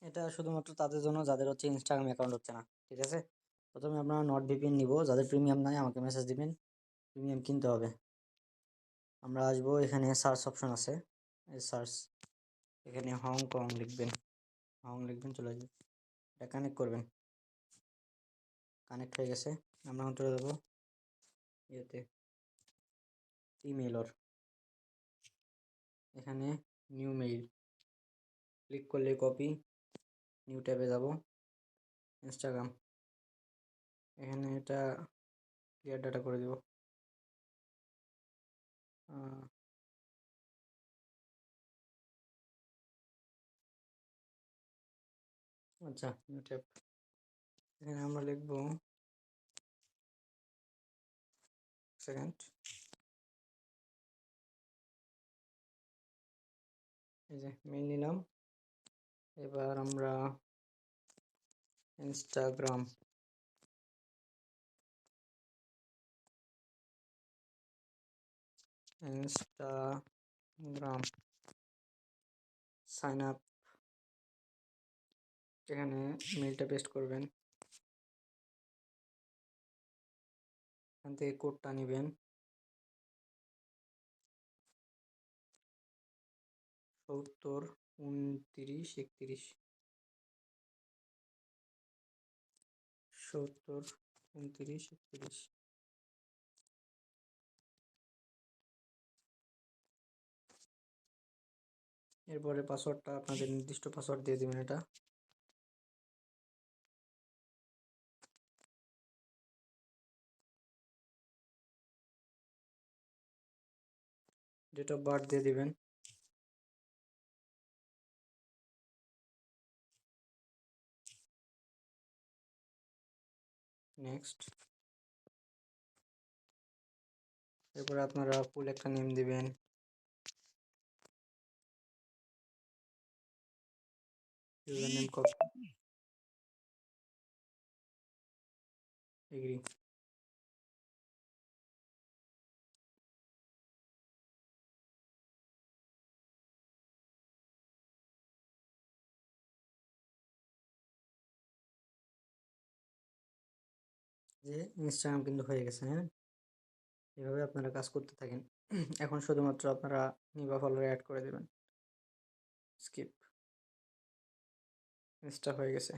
এটা শুধুমাত্র তাদের জন্য যাদের হচ্ছে ইনস্টাগ্রাম অ্যাকাউন্ট হচ্ছে না, ঠিক আছে। প্রথমে আপনারা নট ভিপিএন নিব, যাদের প্রিমিয়াম নাই আমাকে মেসেজ দিবেন, প্রিমিয়াম কিনতে হবে। আমরা আসবো, এখানে সার্চ অপশন আছে, এই সার্চ, এখানে হংকং লিখবেন, চলে আসবে, এটা কানেক্ট করবেন, কানেক্ট হয়ে গেছে। আমরা চলে যাবো ইয়েতে, ইমেলর, এখানে নিউ মেইল ক্লিক করলে কপি, নিউ ট্যাবে যাব, ইনস্টাগ্রাম, এখানে এটা ক্লিয়ার ডাটা করে দেব। আচ্ছা, নিউ ট্যাব, এখানে আমরা লিখব, সেকেন্ড, এই যে মেইল নিলাম। এবার আমরা ইনস্টাগ্রাম, সাইন আপ, এখানে মেইলটা পেস্ট করবেন, এখান থেকে কোডটা নেবেন, 70 29 31, 70 29 31। এরপরে পাসওয়ার্ডটা আপনাদের নির্দিষ্ট পাসওয়ার্ড দিয়ে দেবেন। এটা ডেট অফ বার্থ দিয়ে দিবেন, নেক্সট। এরপরে আপনারা ফুল একটা নেম দিবেন, ইউজার নেম কপি, এগ্রি। যে ইনস্টাগ্রাম কিন্তু হয়ে গেছে, হ্যাঁ, এভাবে আপনারা কাজ করতে থাকেন। এখন শুধুমাত্র আপনারা নিবা ফলোয়ার অ্যাড করে দেবেন, স্কিপ, ইনস্টা হয়ে গেছে।